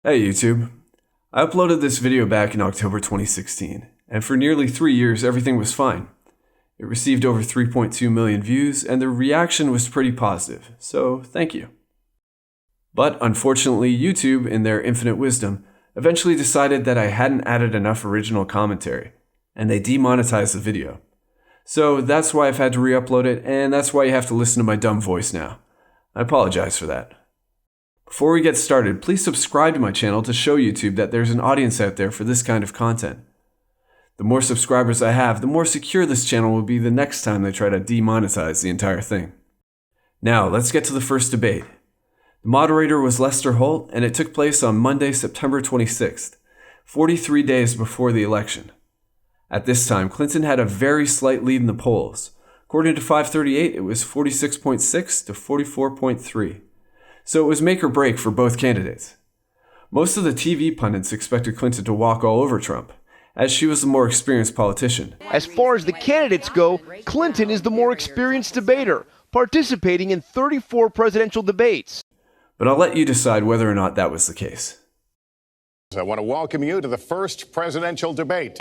Hey YouTube. I uploaded this video back in October 2016, and for nearly 3 years everything was fine. It received over 3.2 million views, and the reaction was pretty positive, so thank you. But unfortunately, YouTube, in their infinite wisdom, eventually decided that I hadn't added enough original commentary, and they demonetized the video. So that's why I've had to re-upload it, and that's why you have to listen to my dumb voice now. I apologize for that. Before we get started, please subscribe to my channel to show YouTube that there's an audience out there for this kind of content. The more subscribers I have, the more secure this channel will be the next time they try to demonetize the entire thing. Now, let's get to the first debate. The moderator was Lester Holt, and it took place on Monday, September 26th, 43 days before the election. At this time, Clinton had a very slight lead in the polls. According to 538, it was 46.6 to 44.3. So it was make or break for both candidates. Most of the TV pundits expected Clinton to walk all over Trump, as she was the more experienced politician. As far as the candidates go, Clinton is the more experienced debater, participating in 34 presidential debates. But I'll let you decide whether or not that was the case. I want to welcome you to the first presidential debate.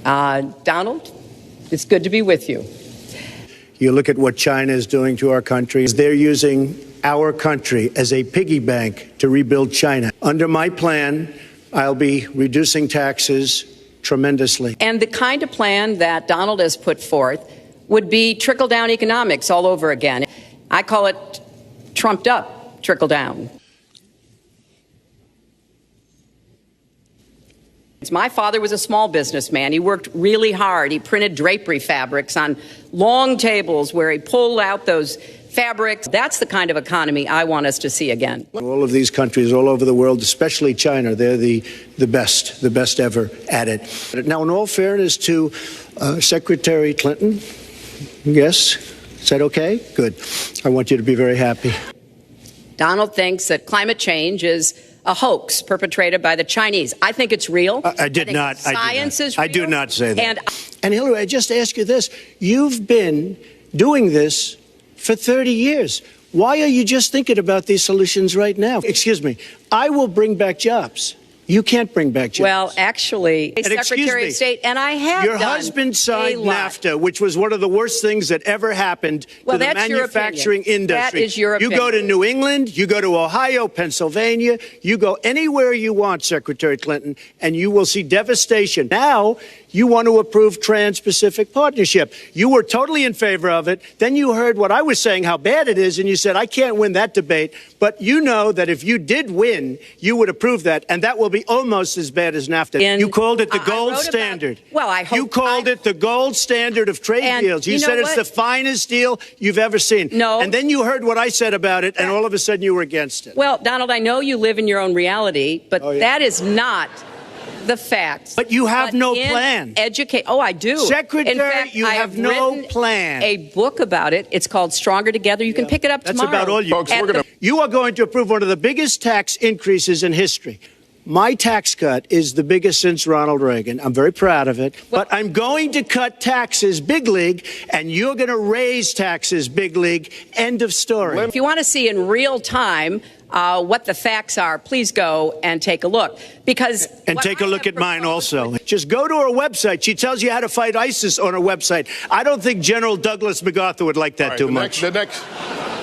Donald, it's good to be with you. You look at what China is doing to our country. They're using our country as a piggy bank to rebuild China. Under my plan, I'll be reducing taxes tremendously. And the kind of plan that Donald has put forth would be trickle-down economics all over again. I call it trumped-up trickle-down. My father was a small businessman. He worked really hard. He printed drapery fabrics on long tables where he pulled out those fabrics. That's the kind of economy I want us to see again. All of these countries all over the world, especially China, they're the best ever at it. Now, in all fairness to Secretary Clinton, yes, is that okay? Good. I want you to be very happy. Donald thinks that climate change is a hoax perpetrated by the Chinese. I think it's real. I did not. Science is real. I do not say that. And Hillary, I just ask you this. You've been doing this for 30 years. Why are you just thinking about these solutions right now? Excuse me. I will bring back jobs. You can't bring back jobs. Well, actually, Secretary of State, and I have Your husband signed NAFTA, which was one of the worst things that ever happened to the manufacturing industry. That is your opinion. You go to New England, you go to Ohio, Pennsylvania, you go anywhere you want, Secretary Clinton, and you will see devastation. Now, you want to approve Trans-Pacific Partnership. You were totally in favor of it. Then you heard what I was saying, how bad it is, and you said, I can't win that debate. But you know that if you did win, you would approve that, and that will be almost as bad as NAFTA. You called it the gold standard. I hope you called it the gold standard of trade deals. You said it's the finest deal you've ever seen. No. And then you heard what I said about it, and all of a sudden you were against it. Well, Donald, I know you live in your own reality, but that is not the facts. But you have no plan. I do. Secretary, in fact, you have no plan. A book about it. It's called Stronger Together. You can pick it up tomorrow. That's about all you. Folks, you are going to approve one of the biggest tax increases in history. My tax cut is the biggest since Ronald Reagan. I'm very proud of it. But I'm going to cut taxes big league, and you're going to raise taxes big league. End of story. If you want to see in real time what the facts are, please go and take a look. And take a look at mine also. Just go to her website. She tells you how to fight ISIS on her website. I don't think General Douglas MacArthur would like that too much.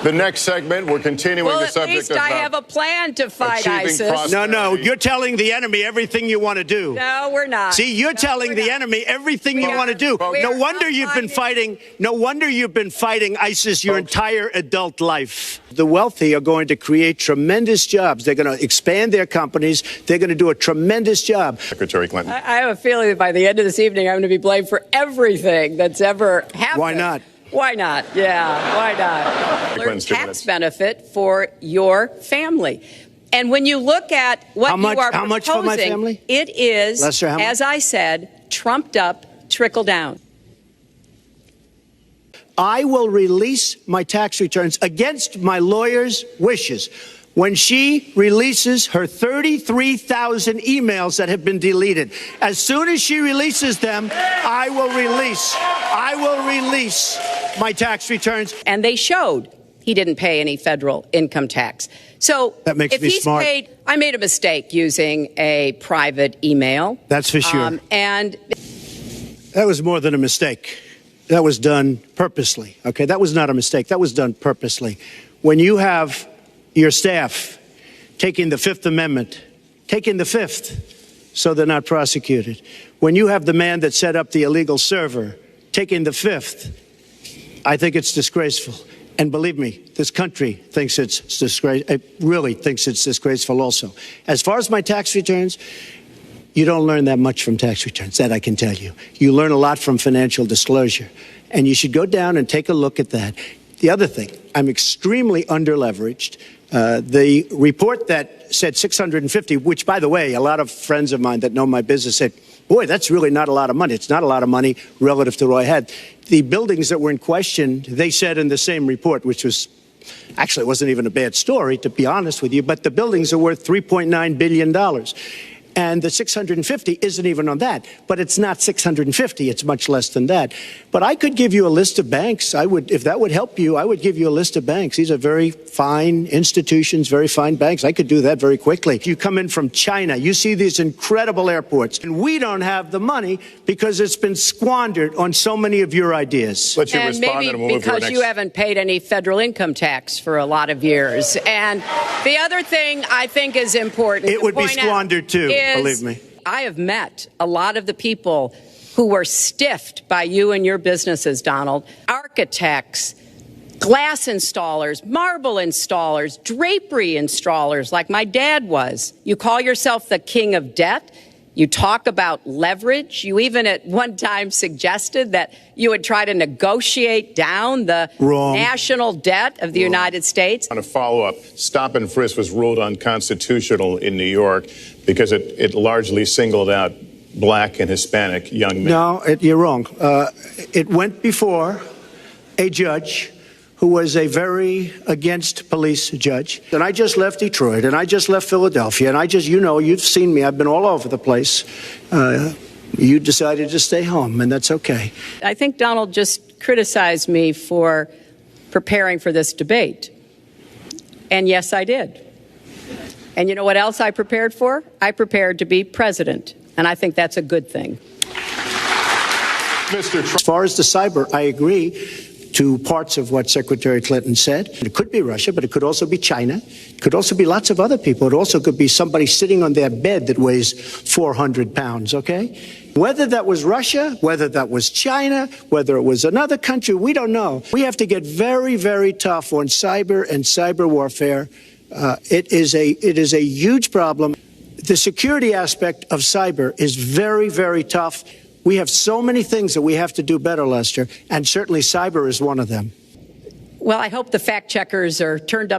The next segment, we're continuing the subject of... Well, at least I have a plan to fight ISIS. No, you're telling the enemy everything you want to do. No, we're not. See, you're telling the enemy everything you want to do. No wonder you've been fighting. No wonder you've been fighting ISIS your entire adult life. The wealthy are going to create tremendous jobs. They're going to expand their companies. They're going to do a tremendous job. Secretary Clinton. I have a feeling that by the end of this evening, I'm going to be blamed for everything that's ever happened. Why not? Why not? Yeah, why not? Tax benefit for your family. And when you look at what you are proposing, how much for my family? It is, Lester, as I said, trumped up, trickle down. I will release my tax returns against my lawyer's wishes. When she releases her 33,000 emails that have been deleted, as soon as she releases them, I will release my tax returns. And they showed he didn't pay any federal income tax. So that makes if me he's smart. paid, I made a mistake using a private email. That's for sure. And that was more than a mistake. That was done purposely. Okay, that was not a mistake. That was done purposely. When you have your staff taking the Fifth Amendment, taking the Fifth, so they're not prosecuted. When you have the man that set up the illegal server taking the Fifth, I think it's disgraceful. And believe me, this country thinks it's disgraceful. It really thinks it's disgraceful also. As far as my tax returns, you don't learn that much from tax returns, that I can tell you. You learn a lot from financial disclosure. And you should go down and take a look at that. The other thing, I'm extremely underleveraged. The report that said 650, which, by the way, a lot of friends of mine that know my business said, boy, that's really not a lot of money. It's not a lot of money relative to what I had. The buildings that were in question, they said in the same report, which was actually wasn't even a bad story, to be honest with you, but the buildings are worth $3.9 billion. And the 650 isn't even on that. But it's not 650. It's much less than that. But I could give you a list of banks. I would, if that would help you, I would give you a list of banks. These are very fine institutions, very fine banks. I could do that very quickly. You come in from China, you see these incredible airports. And we don't have the money because it's been squandered on so many of your ideas. Let you and respond, maybe and we'll move to our because next. you haven't paid any federal income tax for a lot of years. And the other thing I think is important. It would be squandered too. Believe me. I have met a lot of the people who were stiffed by you and your businesses, Donald. Architects, glass installers, marble installers, drapery installers, like my dad was. You call yourself the king of debt. You talk about leverage. You even at one time suggested that you would try to negotiate down the national debt of the United States. On a follow-up, stop and frisk was ruled unconstitutional in New York because it largely singled out black and Hispanic young men. No, you're wrong. It went before a judge who was a very against police judge. And I just left Detroit, and I just left Philadelphia, and I just, you know, you've seen me. I've been all over the place. You decided to stay home, and that's okay. I think Donald just criticized me for preparing for this debate. And yes, I did. And you know what else I prepared for? I prepared to be president. And I think that's a good thing. Mr. Trump. As far as the cyber, I agree to parts of what Secretary Clinton said. It could be Russia, but it could also be China. It could also be lots of other people. It also could be somebody sitting on their bed that weighs 400 pounds, okay? Whether that was Russia, whether that was China, whether it was another country, we don't know. We have to get very, very tough on cyber and cyber warfare. It is a huge problem. The security aspect of cyber is very, very tough. We have so many things that we have to do better, Lester, and certainly cyber is one of them. Well, I hope the fact checkers are turning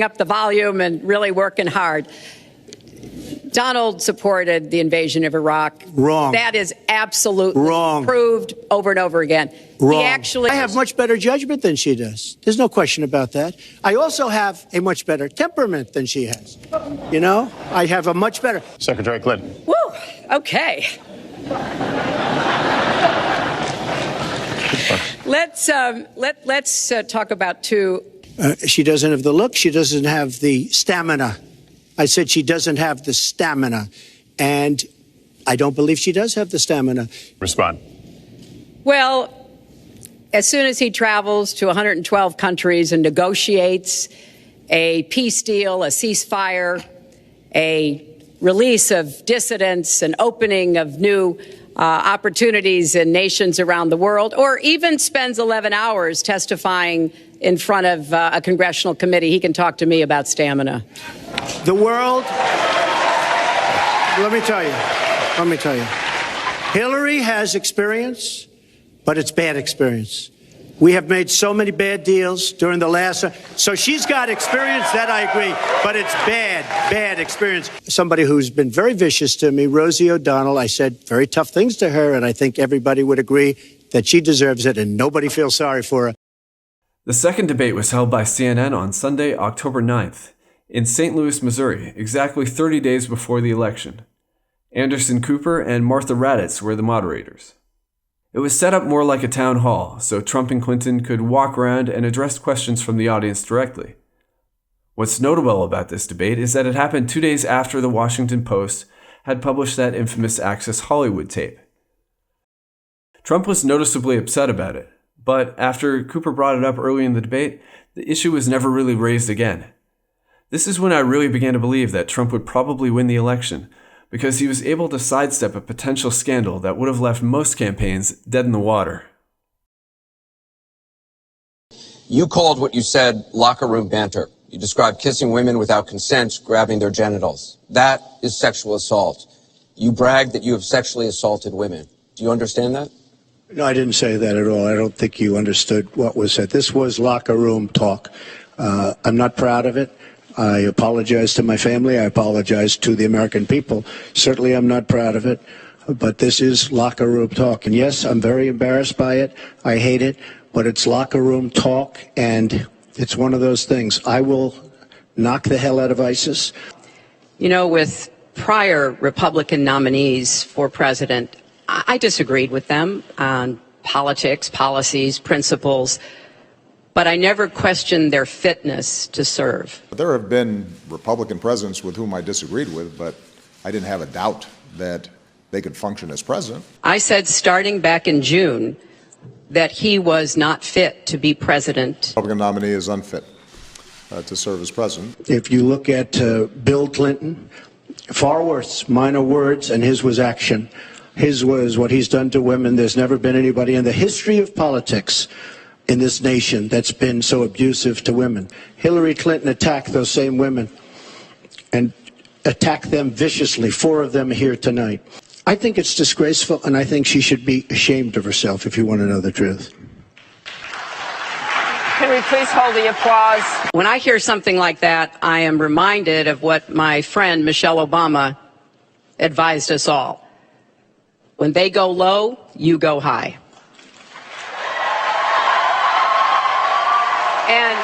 up the volume and really working hard. Donald supported the invasion of Iraq. Wrong. That is absolutely wrong. Proved over and over again. Wrong. I have much better judgment than she does. There's no question about that. I also have a much better temperament than she has. You know, I have a much better. Secretary Clinton. Woo, okay. Let's talk about two. She doesn't have the look. She doesn't have the stamina. I said she doesn't have the stamina, and I don't believe she does have the stamina. Respond. Well, as soon as he travels to 112 countries and negotiates a peace deal, a ceasefire, a release of dissidents, an opening of new opportunities in nations around the world, or even spends 11 hours testifying in front of a congressional committee, he can talk to me about stamina. The world, let me tell you, Hillary has experience, but it's bad experience. We have made so many bad deals during the last, so she's got experience, that I agree, but it's bad experience. Somebody who's been very vicious to me, Rosie O'Donnell, I said very tough things to her, and I think everybody would agree that she deserves it, and nobody feels sorry for her. The second debate was held by CNN on Sunday, October 9th, in St. Louis, Missouri, exactly 30 days before the election. Anderson Cooper and Martha Raddatz were the moderators. It was set up more like a town hall, so Trump and Clinton could walk around and address questions from the audience directly. What's notable about this debate is that it happened 2 days after the Washington Post had published that infamous Access Hollywood tape. Trump was noticeably upset about it, but after Cooper brought it up early in the debate, the issue was never really raised again. This is when I really began to believe that Trump would probably win the election, because he was able to sidestep a potential scandal that would have left most campaigns dead in the water. You called what you said locker room banter. You described kissing women without consent, grabbing their genitals. That is sexual assault. You bragged that you have sexually assaulted women. Do you understand that? No, I didn't say that at all. I don't think you understood what was said. This was locker room talk. I'm not proud of it. I apologize to my family. I apologize to the American people. Certainly I'm not proud of it, but this is locker room talk. And yes, I'm very embarrassed by it. I hate it, but it's locker room talk, and it's one of those things. I will knock the hell out of ISIS. You know, with prior Republican nominees for president, I disagreed with them on politics, policies, principles, but I never questioned their fitness to serve. There have been Republican presidents with whom I disagreed with, but I didn't have a doubt that they could function as president. I said starting back in June that he was not fit to be president. The Republican nominee is unfit to serve as president. If you look at Bill Clinton, far worse, minor words, and his was action. His was what he's done to women. There's never been anybody in the history of politics in this nation that's been so abusive to women. Hillary Clinton attacked those same women and attacked them viciously. 4 of them here tonight. I think it's disgraceful, and I think she should be ashamed of herself, if you want to know the truth. Can we please hold the applause? When I hear something like that, I am reminded of what my friend Michelle Obama advised us all. When they go low, you go high. And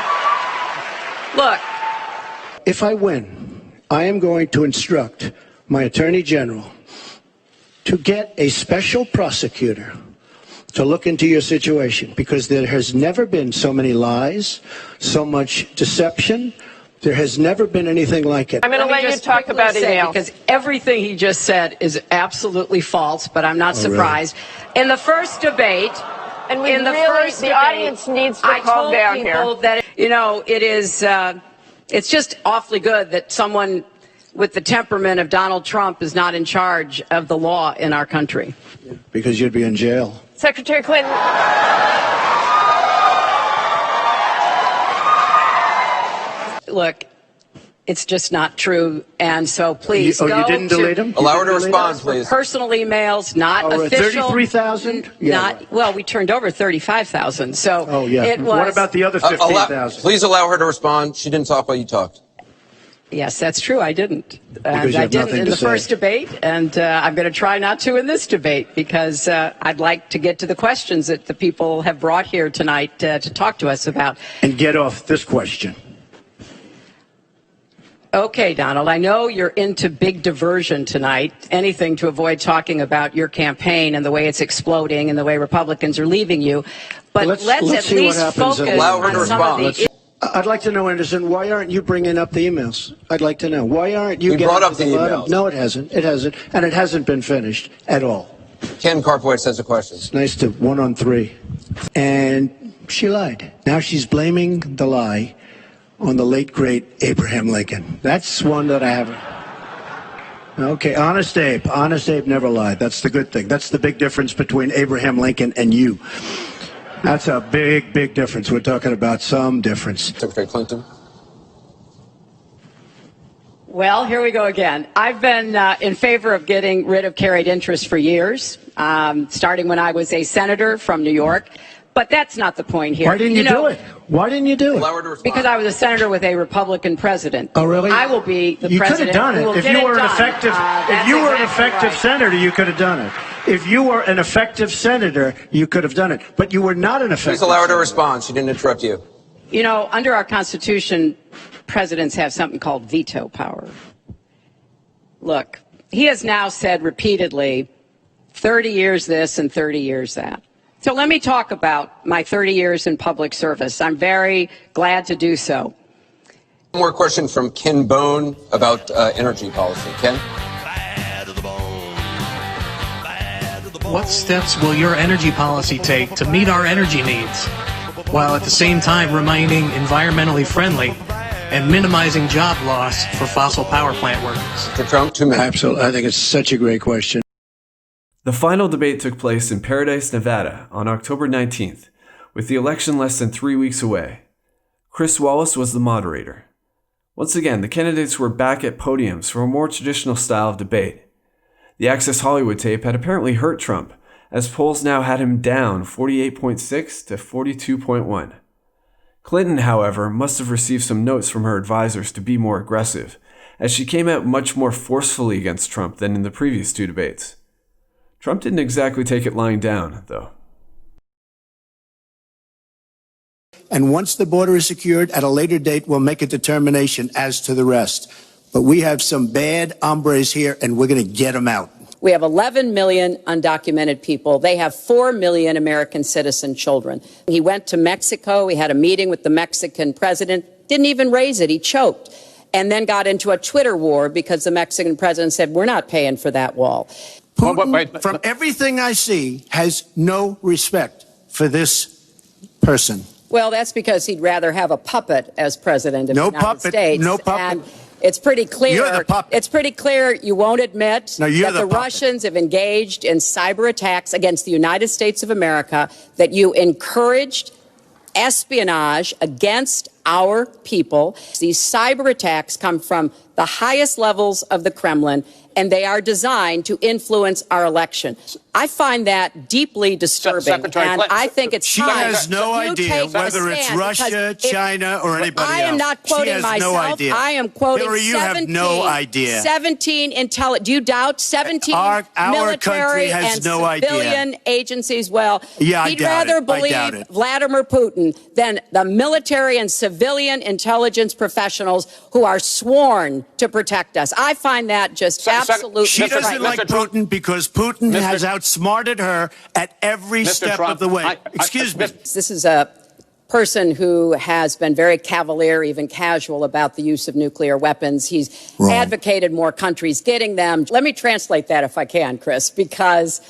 look, if I win, I am going to instruct my Attorney General to get a special prosecutor to look into your situation, because there has never been so many lies, so much deception. There has never been anything like it. I'm going to let you talk about email. Because everything he just said is absolutely false, but I'm not surprised. Really? In the first debate, and the audience needs to calm down here. I told people that, you know, it is, it's just awfully good that someone with the temperament of Donald Trump is not in charge of the law in our country. Because you'd be in jail. Secretary Clinton. Look, it's just not true, and so please go. You didn't delete them? Allow her to respond, please. Personal emails, not official. 33,000? Yeah. Well, we turned over 35,000, so it was. What about the other 15,000? Please allow her to respond. She didn't talk while you talked. Yes, that's true. I didn't. Because I didn't in the first debate, and I'm going to try not to in this debate, because I'd like to get to the questions that the people have brought here tonight to talk to us about. And get off this question. Okay, Donald, I know you're into big diversion tonight, anything to avoid talking about your campaign and the way it's exploding and the way Republicans are leaving you. But let's at least focus on some of the... I'd like to know, Anderson, why aren't you bringing up the emails? I'd like to know. Why aren't you getting brought up the emails? No, it hasn't. It hasn't. And it hasn't been finished at all. Ken Karpowitz has a question. It's nice to 1 on 3. And she lied. Now she's blaming the lie on the late, great Abraham Lincoln. That's one that I haven't. Okay, Honest Abe. Honest Abe never lied. That's the good thing. That's the big difference between Abraham Lincoln and you. That's a big, big difference. We're talking about some difference. Secretary Clinton. Well, here we go again. I've been in favor of getting rid of carried interest for years, starting when I was a senator from New York. But that's not the point here. Why didn't you do it? Why didn't you do it? Because I was a senator with a Republican president. Oh, really? I will be the president. You president. could have done it. If you were an effective, if you were an effective senator, you could have done it. If you were an effective senator, you could have done it. But you were not an effective. Please allow her to senator. respond. She didn't interrupt you. You know, under our Constitution, presidents have something called veto power. Look, he has now said repeatedly 30 years this and 30 years that. So let me talk about my 30 years in public service. I'm very glad to do so. One more question from Ken Bone about energy policy. Ken? What steps will your energy policy take to meet our energy needs, while at the same time remaining environmentally friendly and minimizing job loss for fossil power plant workers? Mr. Trump, 2 minutes. Absolutely. I think it's such a great question. The final debate took place in Paradise, Nevada on October 19th, with the election less than 3 weeks away. Chris Wallace was the moderator. Once again, the candidates were back at podiums for a more traditional style of debate. The Access Hollywood tape had apparently hurt Trump, as polls now had him down 48.6 to 42.1. Clinton, however, must have received some notes from her advisors to be more aggressive, as she came out much more forcefully against Trump than in the previous two debates. Trump didn't exactly take it lying down, though. And once the border is secured, at a later date, we'll make a determination as to the rest. But we have some bad hombres here, and we're going to get them out. We have 11 million undocumented people. They have 4 million American citizen children. He went to Mexico. He had a meeting with the Mexican president. Didn't even raise it. He choked. And then got into a Twitter war because the Mexican president said, we're not paying for that wall. Putin, from everything I see, has no respect for this person. Well, that's because he'd rather have a puppet as president of the United States. No puppet. And it's pretty clear. You're the puppet. It's pretty clear you won't admit that the puppet. Russians have engaged in cyber attacks against the United States of America, that you encouraged espionage against our people. These cyber attacks come from the highest levels of the Kremlin, and they are designed to influence our election. I find that deeply disturbing, and I think it's She time has no you idea take a whether it's stand, Russia, China, or anybody else. I am not quoting she has myself. No idea. I am quoting Hillary, you 17, have no idea. 17 do you doubt 17 our military country has and no civilian idea. agencies? Well, Yeah, he'd rather believe Vladimir Putin than the military and civilian intelligence professionals who are sworn to protect us. I find that just absolutely She doesn't like Putin because Putin has outsmarted her at every step of the way. Excuse me. This is a person who has been very cavalier, even casual, about the use of nuclear weapons. He's advocated more countries getting them. Let me translate that if I can, Chris, because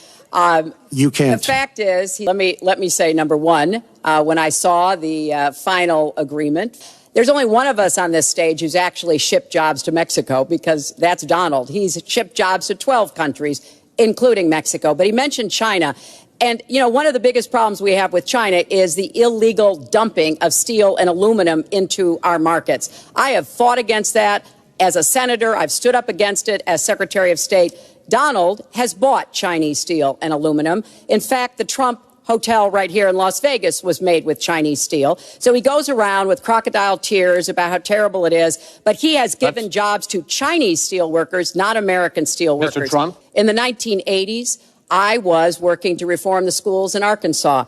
you can't. The fact is, let me say, number one, when I saw the final agreement, there's only one of us on this stage who's actually shipped jobs to Mexico, because that's Donald. He's shipped jobs to 12 countries, including Mexico. But he mentioned China. And, you know, one of the biggest problems we have with China is the illegal dumping of steel and aluminum into our markets. I have fought against that as a senator. I've stood up against it as Secretary of State. Donald has bought Chinese steel and aluminum. In fact, the Trump hotel right here in Las Vegas was made with Chinese steel. So he goes around with crocodile tears about how terrible it is, but he has given jobs to Chinese steel workers, not American steel workers. Mr. Trump? In the 1980s, I was working to reform the schools in Arkansas.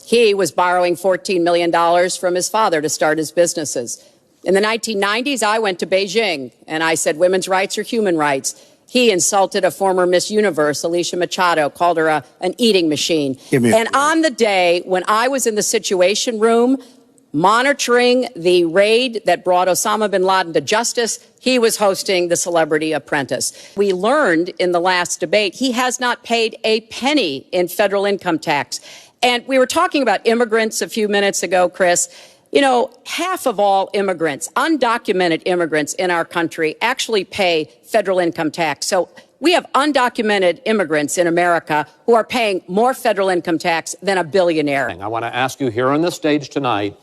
He was borrowing $14 million from his father to start his businesses. In the 1990s, I went to Beijing, and I said women's rights are human rights. He insulted a former Miss Universe, Alicia Machado, called her an eating machine. And on the day when I was in the Situation Room monitoring the raid that brought Osama bin Laden to justice, he was hosting the Celebrity Apprentice. We learned in the last debate he has not paid a penny in federal income tax. And we were talking about immigrants a few minutes ago, Chris. You know, half of all immigrants, undocumented immigrants in our country, actually pay federal income tax. So we have undocumented immigrants in America who are paying more federal income tax than a billionaire. I want to ask you here on the stage tonight,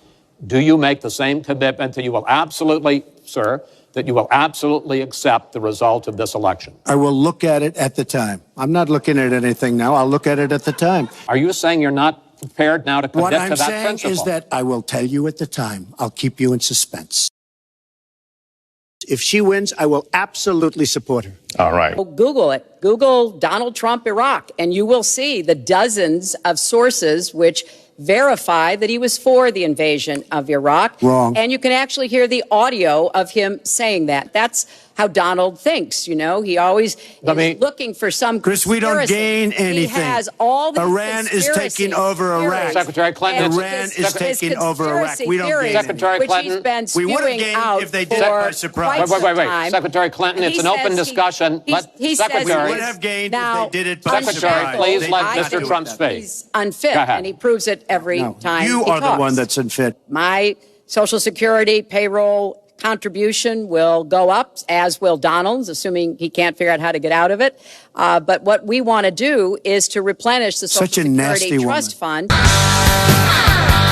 do you make the same commitment that you will absolutely, sir, that you will absolutely accept the result of this election? I will look at it at the time. I'm not looking at anything now. I'll look at it at the time. Are you saying you're not prepared now to commit to that principle? What I'm saying is that I will tell you at the time. I'll keep you in suspense. If she wins, I will absolutely support her. All right. Well, Google it. Google Donald Trump, Iraq, and you will see the dozens of sources which verify that he was for the invasion of Iraq. Wrong. And you can actually hear the audio of him saying that. That's how Donald thinks. You know, he always is looking for some Chris, we don't gain anything. He has all the Iran is taking over Iraq. Secretary Clinton. Iran is taking over Iraq. We don't gain Secretary which Clinton. he's been We would have spewing gained out if they did it by for surprise. quite Wait. some time. Secretary Clinton, it's an open discussion. He Secretary. says We would have gained now, if they did it by Secretary, surprise. please They let did not Mr. do Trump that. speak. he's unfit, Go ahead. and he proves it every time You he are the talks. one that's unfit. My Social Security payroll contribution will go up, as will Donald's, assuming he can't figure out how to get out of it. But what we want to do is to replenish the Social Such a nasty Security woman. Trust Fund.